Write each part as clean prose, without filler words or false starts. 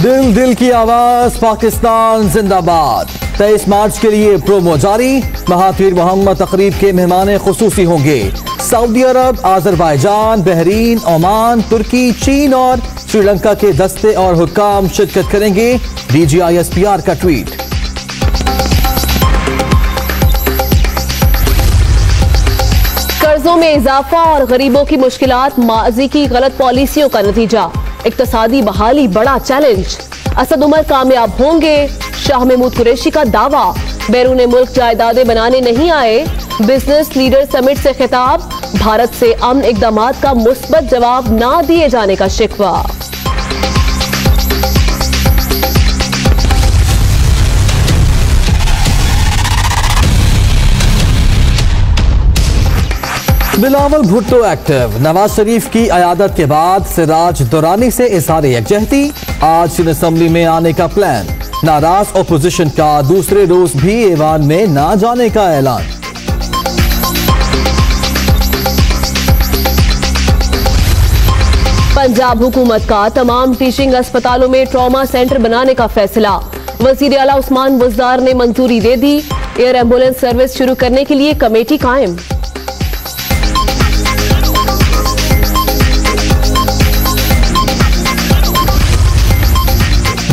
दिल दिल की आवाज पाकिस्तान जिंदाबाद। 23 मार्च के लिए प्रोमो जारी। महातीर मोहम्मद तकरीब के मेहमान खुसूसी होंगे। सऊदी अरब, आजरबाईजान, बहरीन, ओमान, तुर्की, चीन और श्रीलंका के दस्ते और हुक्काम शिरकत करेंगे। DGISPR का ट्वीट। कर्जों में इजाफा और गरीबों की मुश्किलात माजी की गलत पॉलिसियों का नतीजा। इक्तसादी बहाली बड़ा चैलेंज। असद उमर कामयाब होंगे, शाह महमूद कुरैशी का दावा। बैरून मुल्क जायदादें बनाने नहीं आए। बिजनेस लीडर समिट से खिताब। भारत से अमन इकदामात का मुस्बत जवाब ना दिए जाने का शिकवा। बिलावल भुट्टो एक्टिव। नवाज शरीफ की अयादत के बाद सिराज दुरानी से इजहार यकजहती। आज असेंबली में आने का प्लान। नाराज ओपोजिशन का दूसरे रोज भी ऐवान में ना जाने का ऐलान। पंजाब हुकूमत का तमाम टीचिंग अस्पतालों में ट्रॉमा सेंटर बनाने का फैसला। वजीर आला उस्मान बुज़दार ने मंजूरी दे दी। एयर एम्बुलेंस सर्विस शुरू करने के लिए कमेटी कायम।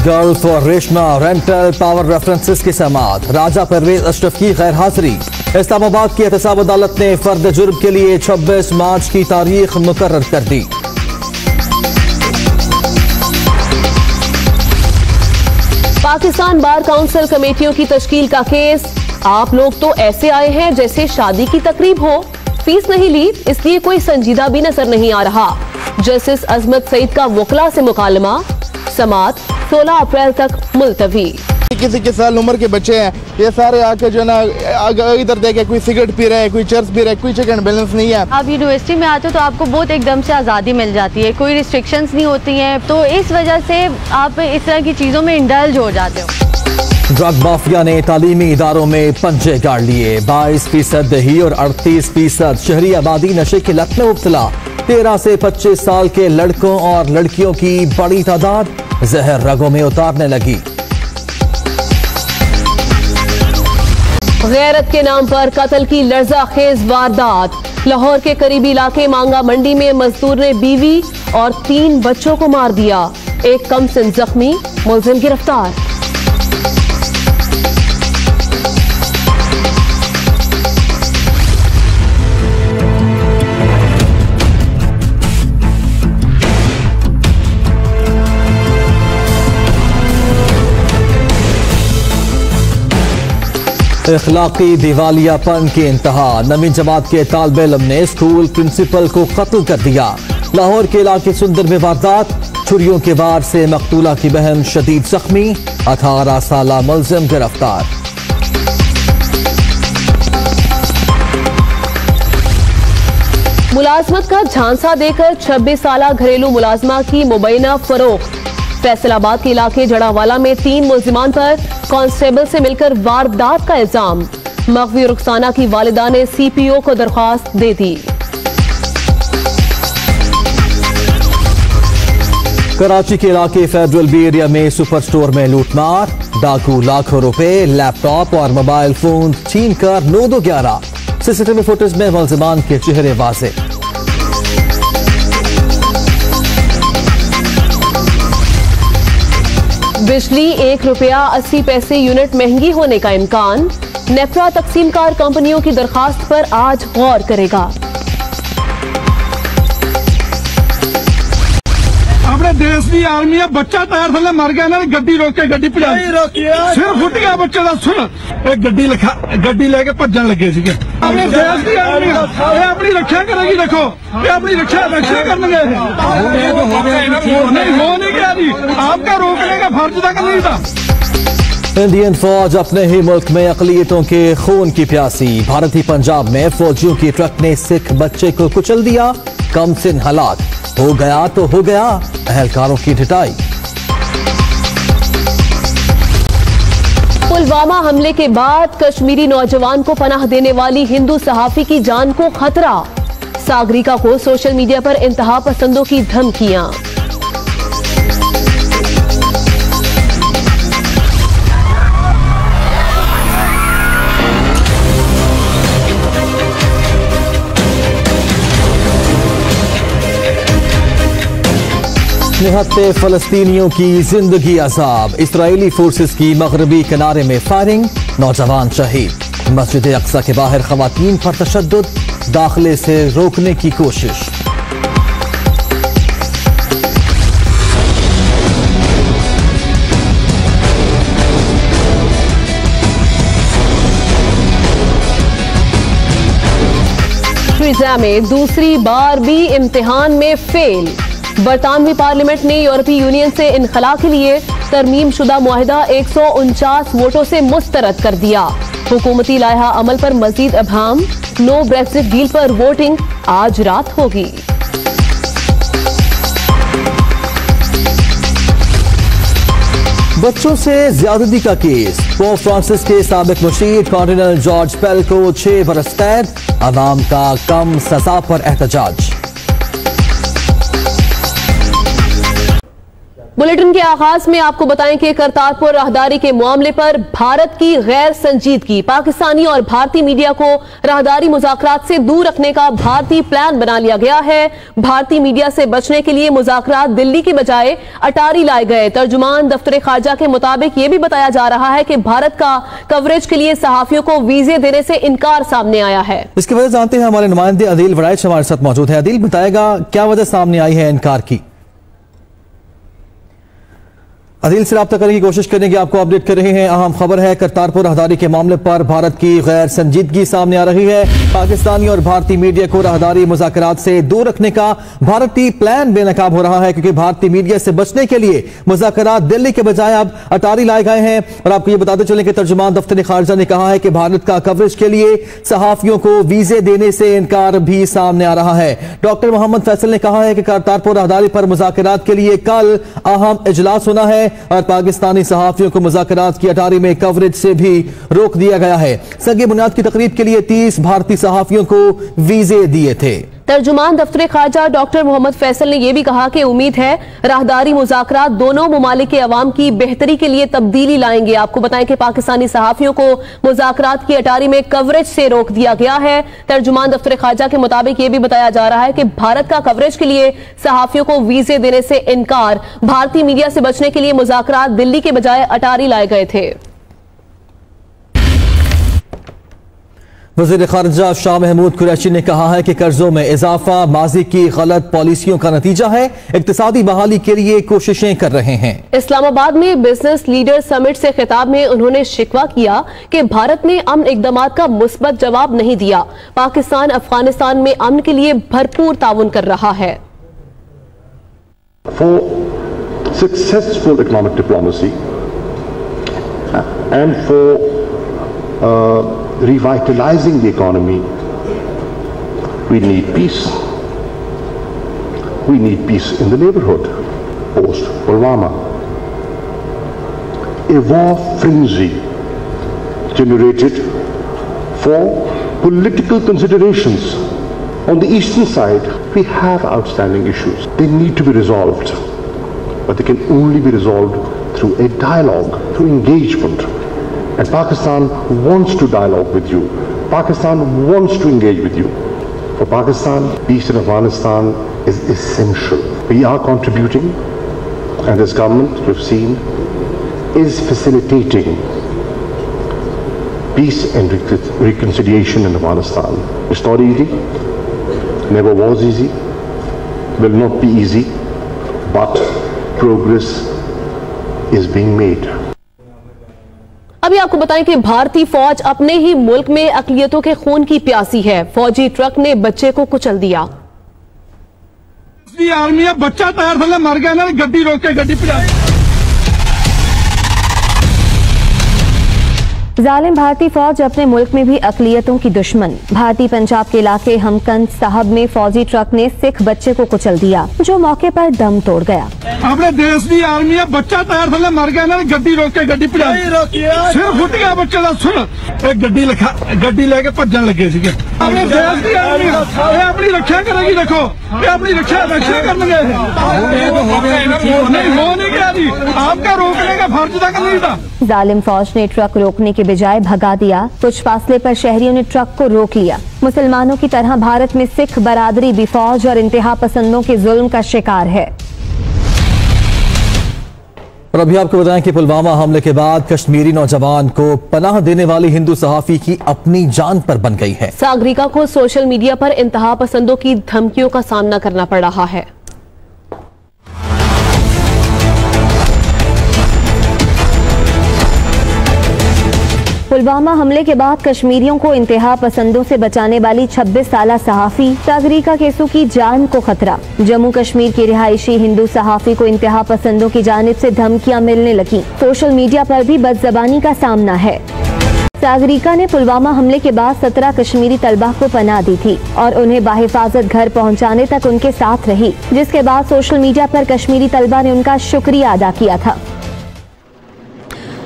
गल्फ और रेशमा रेंटल पावर रेफरेंसेस की समाअत। राजा परवेज अशरफ की गैर हाजिरी। इस्लामाबाद की एहतसाब अदालत ने फर्द जुर्म के लिए 26 मार्च की तारीख मुकर्रर कर दी। पाकिस्तान बार काउंसिल कमेटियों की तश्कील का केस। आप लोग तो ऐसे आए हैं जैसे शादी की तकरीब हो। फीस नहीं ली, इसलिए कोई संजीदा भी नजर नहीं आ रहा। जस्टिस अजमत सईद का वकला से मुकालमा। समाअत 16 अप्रैल तक मुलतवी। किसी के साल उम्र के बच्चे हैं, ये सारे आके जो ना इधर देखे कोई सिगरेट पी रहे हैं, कोई चर्च पी रहे हैं, कोई चेक एंड बैलेंस नहीं है। आप यूनिवर्सिटी में आते हो तो आपको बहुत एकदम से आज़ादी मिल जाती है, कोई रिस्ट्रिक्शंस नहीं होती हैं, तो इस वजह से आप इस तरह की चीज़ों में इंडल्ज हो जाते हो। ड्रग माफिया ने तालीमी इदारों में पंजे गाड़ लिए। 22% दही और 38% शहरी आबादी नशे की लत में मुब्तला। 13 से 25 साल के लड़कों और लड़कियों की बड़ी तादाद जहर रगों में उतारने लगी। गैरत के नाम पर कत्ल की लर्ज़ाखेज वारदात। लाहौर के करीबी इलाके मांगा मंडी में मजदूर ने बीवी और 3 बच्चों को मार दिया। एक कमसिन जख्मी, मुलजिम गिरफ्तार। इखलाकी दिवालियापन की इंतहा। नवीं जमात के तालिब इल्म ने स्कूल प्रिंसिपल को कत्ल कर दिया। लाहौर के इलाके सुंदर में वारदात। छुरियों के वार से मकतूला की बहन शदीद जख्मी। 18 साला मुलजिम गिरफ्तार। मुलाजमत का झांसा देकर 26 साला घरेलू मुलाजमा की मुबैना फरोख्त। फैसलाबाद के इलाके जड़ावाला में 3 मुलजिमान पर कांस्टेबल से मिलकर वारदात का इल्जाम। मगवी रुखसाना की वालिदा ने CPO को दरख्वास्त दे दी। कराची के इलाके फेडरल बी एरिया में सुपर स्टोर में लूटमार। डाकू लाखों रुपए, लैपटॉप और मोबाइल फोन छीन कर 9-2-11। CCTV फुटेज में मुलजिमान के चेहरे वाजे। बिजली ₹1.80 यूनिट महंगी होने का इम्कान। नेफ्रा तकसीमकार कंपनियों की दरखास्त पर आज गौर करेगा। अपने देश की आर्मी है, बच्चा टायर थले मर गया ना, गड्डी रोक के गड्डी भजा सिर फुट गया बच्चे का। सुन, गड्डी लेके भजन लगे सी। अपने देश की आर्मी अपनी रक्षा करेगी। देखो ये अपनी रक्षा करने नहीं हो नहीं गया जी, आपका रोकने का फर्ज तक नहीं था। इंडियन फौज अपने ही मुल्क में अकलियतों के खून की प्यासी। भारतीय पंजाब में फौजियों की ट्रक ने सिख बच्चे को कुचल दिया। कमसिन हालात। हो गया तो हो गया, अहलकारों की ढिठाई। पुलवामा हमले के बाद कश्मीरी नौजवान को पनाह देने वाली हिंदू सहाफी की जान को खतरा। सागरिका को सोशल मीडिया पर इंतहा पसंदों की धमकियां। निहत्ते फलस्तीनियों की जिंदगी अजाब। इसराइली फोर्सेस की मगरबी किनारे में फायरिंग, नौजवान शहीद। मस्जिद अक्सा के बाहर खवातीन पर तशद्दुद, दाखिले से रोकने की कोशिश। वीजा में दूसरी बार भी इम्तिहान में फेल। बरतानवी पार्लियामेंट ने यूरोपीय यूनियन से इनखला के लिए तरमीम शुदा मुआहिदा 149 वोटों से मुस्तरद कर दिया। हुकूमती लायहा अमल पर मजीद अभाम, नो ब्रेक्जिट डील पर वोटिंग आज रात होगी। बच्चों से ज्यादती का केस, पोप फ्रांसिस के साबिक मुशीर कार्डिनल जॉर्ज पेल को 6 बरस कैद, अवाम का कम सजा पर एहतजाज। बुलेटिन के आगाज में आपको बताएं कि करतारपुर राहदारी के मामले पर भारत की गैर संजीदगी, पाकिस्तानी और भारतीय मीडिया को राहदारी मुज़ाकरात से दूर रखने का भारतीय प्लान बना लिया गया है। भारतीय मीडिया से बचने के लिए मुज़ाकरात दिल्ली के बजाय अटारी लाए गए। तर्जुमान दफ्तर खारजा के मुताबिक यह भी बताया जा रहा है कि भारत का कवरेज के लिए सहाफियों को वीजे देने से इनकार सामने आया है। इसकी वजह जानते हैं, हमारे नुमाइंदे अदील वराइच हमारे साथ मौजूद है। अदील, बताएगा क्या वजह सामने आई है इनकार की? अदील से रब्ता करने की कोशिश करेंगे, आपको अपडेट कर रहे हैं। अहम खबर है, करतारपुर राहदारी के मामले पर भारत की गैर संजीदगी सामने आ रही है। पाकिस्तानी और भारतीय मीडिया को राहदारी मुज़ाकरात से दूर रखने का भारतीय प्लान बेनकाब हो रहा है, क्योंकि भारतीय मीडिया से बचने के लिए मुज़ाकरात दिल्ली के बजाय अब अटारी लाए गए हैं। और आपको ये बताते चलें कि तर्जुमान दफ्तर खारजा ने कहा है कि भारत का कवरेज के लिए सहाफियों को वीजे देने से इनकार भी सामने आ रहा है। डॉक्टर मोहम्मद फैसल ने कहा है कि करतारपुर राहदारी पर मुज़ाकरात के लिए कल अहम इजलास होना है और पाकिस्तानी सहाफियों को मुज़ाकरात की अटारी में कवरेज से भी रोक दिया गया है। सगे बुनियाद की तकरीब के लिए 30 भारतीय सहाफियों को वीजे दिए थे। तर्जुमान दफ्तर खारजा डॉक्टर मोहम्मद फैसल ने यह भी कहा कि उम्मीद है राहदारी मुज़ाकरात दोनों ममालिक के अवाम की बेहतरी के लिए तब्दीली लाएंगे। आपको बताएं कि पाकिस्तानी सहाफियों को मुज़ाकरात की अटारी में कवरेज से रोक दिया गया है। तर्जुमान दफ्तर खारजा के मुताबिक यह भी बताया जा रहा है कि भारत का कवरेज के लिए सहाफियों को वीजे देने से इनकार, भारतीय मीडिया से बचने के लिए मुज़ाकरात दिल्ली के बजाय अटारी लाए गए थे। वज़ीर ख़ारिजा शाह महमूद कुरैशी ने कहा है कि कर्जों में इजाफा माजी की गलत पॉलिसियों का नतीजा है, इक्तिसादी बहाली के लिए कोशिशें कर रहे हैं। इस्लामाबाद में बिजनेस लीडर समिट से खिताब में उन्होंने शिकवा किया कि भारत ने अमन इक़दामात का मुस्बत जवाब नहीं दिया। पाकिस्तान अफगानिस्तान में अमन के लिए भरपूर ताउन कर रहा है। For successful economic diplomacy and for revitalizing the economy, we need peace. We need peace in the neighborhood, post Pulwama. A war frenzy generated for political considerations. On the eastern side, we have outstanding issues. They need to be resolved, but they can only be resolved through a dialogue, through engagement. And Pakistan wants to dialogue with you. Pakistan wants to engage with you. For Pakistan, peace in Afghanistan is essential. We are contributing, and this government, we've seen, is facilitating peace and reconciliation in Afghanistan. It's not easy, never was easy, will not be easy, but progress is being made. अभी आपको बताएं कि भारतीय फौज अपने ही मुल्क में अकलियतों के खून की प्यासी है। फौजी ट्रक ने बच्चे को कुचल दिया। आर्मी बच्चा तैयार थले मर गया ना, गड्डी रोक के गड्डी पिला। जालिम भारतीय फौज अपने मुल्क में भी अकलियतों की दुश्मन। भारतीय पंजाब के इलाके हमकंद साहब में फौजी ट्रक ने सिख बच्चे को कुचल दिया, जो मौके पर दम तोड़ गया। अपने देश की आर्मी बच्चा तैयार थले मर गया ना, गड्डी रोक के गड्डी पिला। सिर्फ फुट गया बच्चे का। सुन, एक गड्डी लेके भजन लगे थे। अपने देश की आर्मी अपनी रक्षा करेगी। देखो, ये अपनी रक्षा करने गए। नहीं हो नहीं गया जी, आपका रोकने का फर्ज तक नहीं था। जालिम फौज ने ट्रक रोकने के बजाय भगा दिया। कुछ फासले पर शहरियों ने ट्रक को रोक लिया। मुसलमानों की तरह भारत में सिख बरादरी भी फौज और इंतहा पसंदों के जुल्म का शिकार है। और अभी आपको बताएं कि पुलवामा हमले के बाद कश्मीरी नौजवान को पनाह देने वाली हिंदू सहाफी की अपनी जान पर बन गई है। सागरिका को सोशल मीडिया पर इंतहा पसंदों की धमकियों का सामना करना पड़ रहा है। पुलवामा हमले के बाद कश्मीरियों को इंतहा पसंदों से बचाने वाली 26 साला सहाफी सागरिका केसू की जान को खतरा। जम्मू कश्मीर की रिहायशी हिंदू सहाफी को इंतहा पसंदों की जानिब से धमकियां मिलने लगी। सोशल मीडिया पर भी बदजबानी का सामना है। सागरिका ने पुलवामा हमले के बाद 17 कश्मीरी तलबा को पनाह दी थी और उन्हें बाहिफाजत घर पहुंचाने तक उनके साथ रही, जिसके बाद सोशल मीडिया पर कश्मीरी तलबा ने उनका शुक्रिया अदा किया था।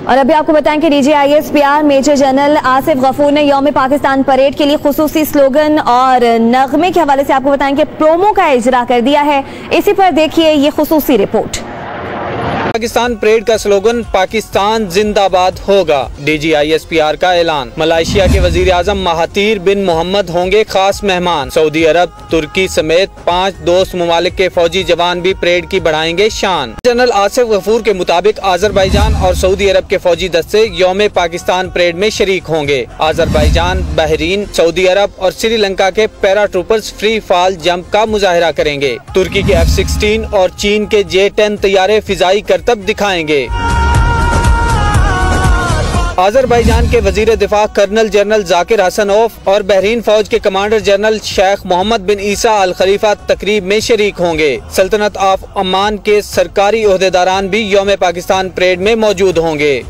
और अभी आपको बताएं कि DGISPR major general Asif Ghafoor ने यौम पाकिस्तान परेड के लिए खुसूसी स्लोगन और नगमे के हवाले से आपको बताएं कि प्रोमो का इजरा कर दिया है। इसी पर देखिए ये खुसूसी रिपोर्ट। पाकिस्तान परेड का स्लोगन पाकिस्तान जिंदाबाद होगा। DGISPR का ऐलान। मलेशिया के वजीर आजम महातीर बिन मोहम्मद होंगे खास मेहमान। सऊदी अरब, तुर्की समेत 5 दोस्त ममालिक के फौजी जवान भी परेड की बढ़ाएंगे शान। जनरल आसिफ गफूर के मुताबिक आजरबाईजान और सऊदी अरब के फौजी दस्ते यौम पाकिस्तान परेड में शरीक होंगे। आजरबाईजान, बहरीन, सऊदी अरब और श्रीलंका के para troopers free fall jump का मुजाहिरा करेंगे। तुर्की के F-16 और चीन के J-10 तैयारे फिजाई करतब दिखाएंगे। आजरबाईजान के वजीर दिफा कर्नल जनरल जाकिर हसनोफ और बहरीन फौज के कमांडर जनरल शेख मोहम्मद बिन ईसा अल खलीफा तकरीब में शरीक होंगे। सल्तनत ऑफ अमान के सरकारी ओहदेदारान भी यौम पाकिस्तान परेड में मौजूद होंगे।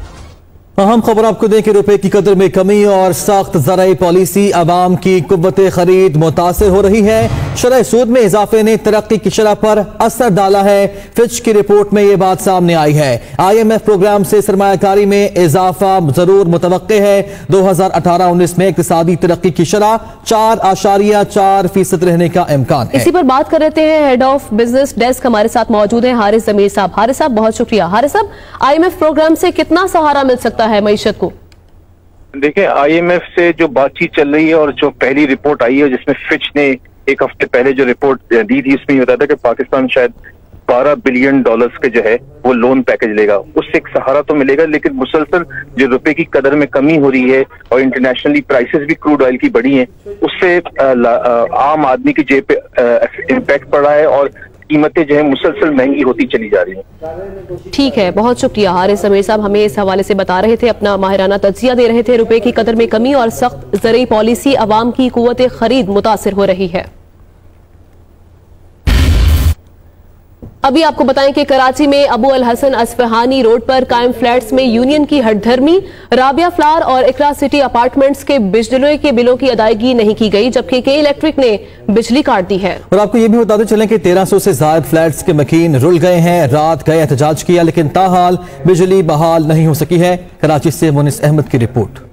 अहम खबर आपको दें कि रुपए की कदर में कमी और सख्त ज़राई पॉलिसी अवाम की कुव्वत खरीद मुतासिर हो रही है। शरह सूद में इजाफे ने तरक्की की शरह पर असर डाला है। फिच की रिपोर्ट में ये बात सामने आई है। IMF प्रोग्राम से सरमायाकारी में इजाफा जरूर मुतवक्के है। 2018-19 में इक्तिसादी तरक्की की शरह 4.4% रहने का इम्कान है। इसी पर बात कर रहे हैं हेड ऑफ बिजनेस डेस्क हमारे साथ मौजूद हैं हारिस जमीर साहब। हारिस साहब बहुत शुक्रिया। हारिस साहब, IMF प्रोग्राम से कितना सहारा मिल सकता है मईशत को? देखिए, IMF से जो बातचीत चल रही है और जो पहली रिपोर्ट आई है जिसमें फिच ने एक हफ्ते पहले जो रिपोर्ट दी थी, उसमें ये बताया था कि पाकिस्तान शायद $12 बिलियन के जो है वो लोन पैकेज लेगा। उससे एक सहारा तो मिलेगा, लेकिन मुसलसल जो रुपए की कदर में कमी हो रही है और इंटरनेशनली प्राइसेस भी क्रूड ऑयल की बढ़ी हैं, उससे आम आदमी की जेब पे इम्पैक्ट पड़ा है और कीमतें जो है मुसलसल महंगी होती चली जा रही हैं। ठीक है, बहुत शुक्रिया हारिस जमीर साहब, हमें इस हवाले से बता रहे थे, अपना माहिराना तज्जिया दे रहे थे। रुपए की कदर में कमी और सख्त ज़राई पॉलिसी अवाम की कुव्वत खरीद मुतासिर हो रही है। अभी आपको बताएं कि कराची में अबू अल हसन असफहानी रोड पर कायम फ्लैट्स में यूनियन की हटधर्मी। राबिया फ्लावर और इकरा सिटी अपार्टमेंट्स के बिजली के बिलों की अदायगी नहीं की गई, जबकि के इलेक्ट्रिक ने बिजली काट दी है। और आपको ये भी बताते चलें कि 1300 से ज्यादा फ्लैट्स के मकीन रुल गए हैं। रात गए एहतजाज किया, लेकिन ताहाल बिजली बहाल नहीं हो सकी है। कराची से मुनिस अहमद की रिपोर्ट।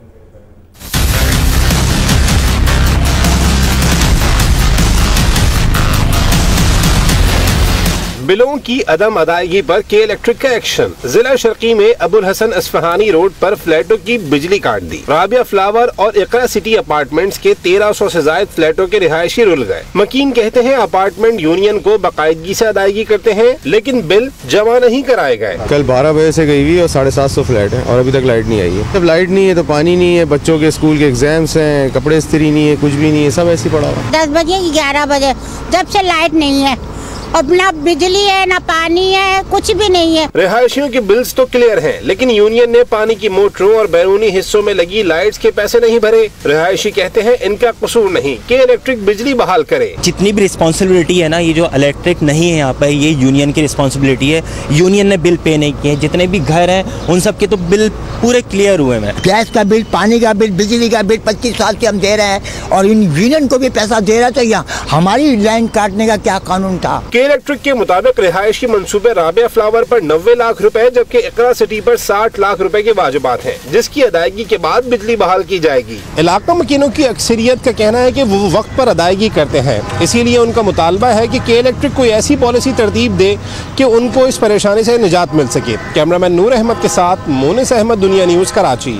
बिलों की अदम अदायगी पर के इलेक्ट्रिक का एक्शन। जिला शर्की में अबुल हसन असफहानी रोड पर फ्लैटों की बिजली काट दी। राबिया फ्लावर और इकरा सिटी अपार्टमेंट्स के 1300 से ज्यादा फ्लैटों के रिहायशी रुल गए। मकीन कहते हैं अपार्टमेंट यूनियन को बाकायदगी से अदायगी करते हैं, लेकिन बिल जमा नहीं कराए गए। कल 12 बजे से गई हुई और 750 फ्लैट है और अभी तक लाइट नहीं आई है। जब लाइट नहीं है तो पानी नहीं है, बच्चों के स्कूल के एग्जाम्स हैं, कपड़े इस्त्री नहीं है, कुछ भी नहीं है, सब ऐसे पड़ा हुआ। 10 बजे 11 बजे जब से लाइट नहीं है, अब ना बिजली है ना पानी है, कुछ भी नहीं है। रिहायशियों के बिल्स तो क्लियर हैं, लेकिन यूनियन ने पानी की मोटरों और बैरूनी हिस्सों में लगी लाइट्स के पैसे नहीं भरे। रिहायशी कहते हैं इनका कसूर नहीं, के इलेक्ट्रिक बिजली बहाल करे। जितनी भी रिस्पॉन्सिबिलिटी है ना, ये जो इलेक्ट्रिक नहीं है यहाँ पे, ये यूनियन की रिस्पॉन्सिबिलिटी है। यूनियन ने बिल पे नहीं किए। जितने भी घर हैं उन सब के तो बिल पूरे क्लियर हुए हैं। गैस का बिल, पानी का बिल, बिजली का बिल 25 साल से हम दे रहे हैं और इन यूनियन को भी पैसा दे रहा, तो यहाँ हमारी लाइन काटने का क्या कानून था? के इलेक्ट्रिक के मुताबिक रिहायशी मंसूबे राबिया फ्लावर पर 90 लाख रुपए, जबकि इकरा सिटी पर 60 लाख रुपए के वाजिबात हैं, जिसकी अदायगी के बाद बिजली बहाल की जाएगी। इलाका मकीनों की अक्सरियत का कहना है कि वो वक्त पर अदायगी करते हैं, इसीलिए उनका मुतालबा है कि के इलेक्ट्रिक कोई ऐसी पॉलिसी तरतीब दे कि उनको इस परेशानी से निजात मिल सके। कैमरामैन नूर अहमद के साथ मोनिस अहमद, दुनिया न्यूज, कराची।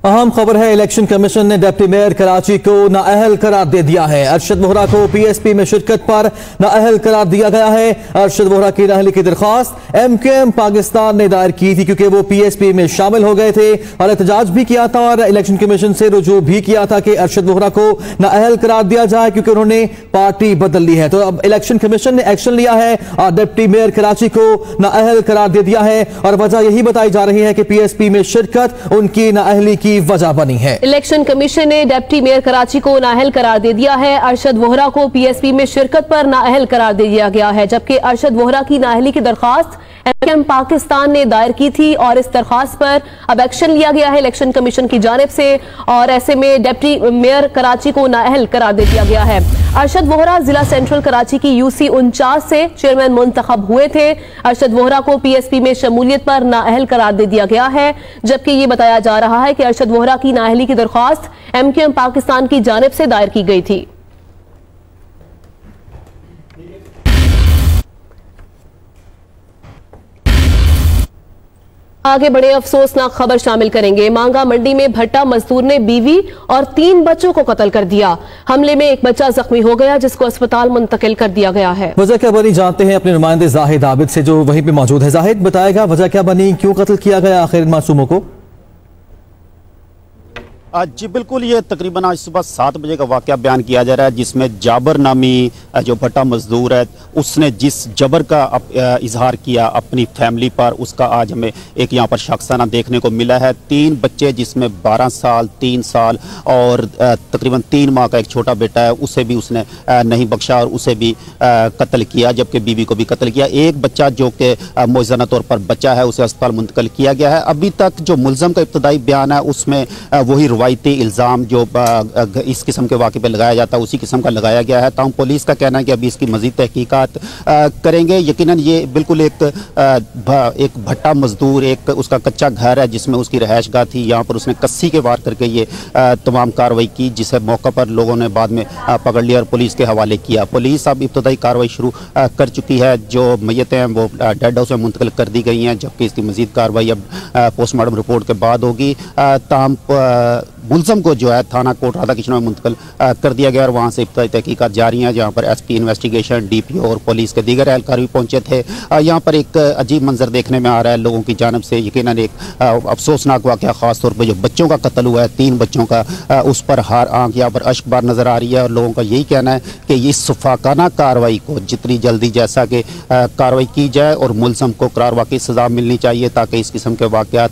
अहम खबर है, इलेक्शन कमीशन ने डिप्टी मेयर कराची को नाअहल करार दे दिया है। अरशद वोहरा को पीएसपी में शिरकत पर नाअहल करार दिया गया है। अरशद वोहरा की नाअहली की दरख्वास्त एमकेएम पाकिस्तान ने दायर की थी क्योंकि वो पीएसपी में शामिल हो गए थे और एहतजाज भी किया था और इलेक्शन कमीशन से रुजू भी किया था कि अरशद वोहरा को नाअहल करार दिया जाए क्योंकि उन्होंने पार्टी बदल ली है। तो अब इलेक्शन कमीशन ने एक्शन लिया है और डिप्टी मेयर कराची को नाअहल करार दे दिया है और वजह यही बताई जा रही है कि पीएसपी में शिरकत उनकी नाअहली की वजह बनी है। इलेक्शन कमीशन ने डिप्टी मेयर कराची को नाअहल करार दे दिया है। अरशद वोहरा को पीएसपी में शिरकत पर नाअहल करार दे दिया गया है, जबकि अरशद वोहरा की नाअहली की दरखास्त एमकेएम पाकिस्तान ने दायर की थी और इस दरखास्त पर अब एक्शन लिया गया है इलेक्शन कमीशन की जानिब से और ऐसे में डिप्टी मेयर कराची को नाअहल करार दे दिया गया है। अरशद वोहरा जिला सेंट्रल कराची की यूसी 49 से चेयरमैन मुंतखब हुए थे। अरशद वोहरा को पीएसपी में शमूलियत पर नाअहल करार दे दिया गया है, जबकि ये बताया जा रहा है कि अरशद वोहरा की नाअहली की दरखास्त एमकेएम पाकिस्तान की जानिब से दायर की गई थी। आगे बड़े अफसोसनाक खबर शामिल करेंगे। मांगा मंडी में भट्टा मजदूर ने बीवी और 3 बच्चों को कत्ल कर दिया। हमले में एक बच्चा जख्मी हो गया जिसको अस्पताल मुंतकिल कर दिया गया है। वजह क्या बनी जानते हैं अपने नुमाइंदे जाहिद आबिद से जो वहीं पे मौजूद है। जाहिद बताएगा वजह क्या बनी, क्यों कत्ल किया गया आखिर मासूमों को? जी बिल्कुल, ये तकरीबन आज सुबह 7 बजे का वाक़या बयान किया जा रहा है जिसमें जाबर नामी जो भट्टा मजदूर है उसने जिस जबर का इजहार किया अपनी फैमिली पर, उसका आज हमें एक यहाँ पर शख्साना देखने को मिला है। 3 बच्चे जिसमें 12 साल, 3 साल और तकरीबन 3 माह का एक छोटा बेटा है, उसे भी उसने नहीं बख्शा और उसे भी कत्ल किया, जबकि बीवी को भी कत्ल किया। एक बच्चा जो कि मुअज़्ज़ना तौर पर बच्चा है उसे अस्पताल मुंतकिल किया गया है। अभी तक जो मुलज़म का इब्तदाई बयान है उसमें वही रवायती इल्ज़ाम जो इस किस्म के वाक़े पे लगाया जाता है उसी किस्म का लगाया गया है। ताहम पुलिस का कहना है कि अभी इसकी मज़ीद तहकीकात करेंगे। यकीनन ये बिल्कुल एक भट्टा मजदूर, एक उसका कच्चा घर है जिसमें उसकी रहायशगाह थी, यहाँ पर उसने कस्सी के वार करके ये तमाम कार्रवाई की, जिसे मौका पर लोगों ने बाद में पकड़ लिया और पुलिस के हवाले किया। पुलिस अब इब्तदाई कार्रवाई शुरू कर चुकी है। जो मैयतें हैं वो डेड हाउस में मुंतकिल कर दी गई हैं, जबकि इसकी मज़ीद कार्रवाई अब पोस्टमार्टम रिपोर्ट के बाद होगी। ताहम मुलज़म को जो है थाना कोट राधा कृष्ण में मुंतकिल कर दिया गया और वहाँ से इब्तदाई तहकीकात जारी हैं, जहाँ पर एसपी इन्वेस्टिगेशन, डीपीओ और पुलिस के दीगर एहलकार भी पहुँचे थे। यहाँ पर एक अजीब मंजर देखने में आ रहा है लोगों की जानिब से। यकीनन एक अफसोसनाक वाक़या, ख़ास तौर पर जो बच्चों का कत्ल हुआ है, 3 बच्चों का, उस पर हर आँख यहाँ पर अश्क बार नज़र आ रही है और लोगों का यही कहना है कि इस सफाकाना कार्रवाई को जितनी जल्दी जैसा कि कार्रवाई की जाए और मुलज़म को करार वाक़ई सज़ा मिलनी चाहिए ताकि इस किस्म के वाक़यात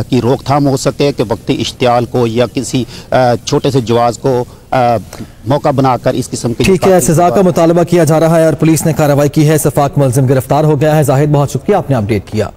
की रोकथाम हो सके कि वक्ती इश्तियाल को या किसी छोटे से जवाज को मौका बनाकर इस किस्म की ठीक है सजा का मुतालबा किया जा रहा है और पुलिस ने कार्रवाई की है। सफाक मुलजिम गिरफ्तार हो गया है। जाहिद बहुत शुक्रिया, आपने अपडेट किया।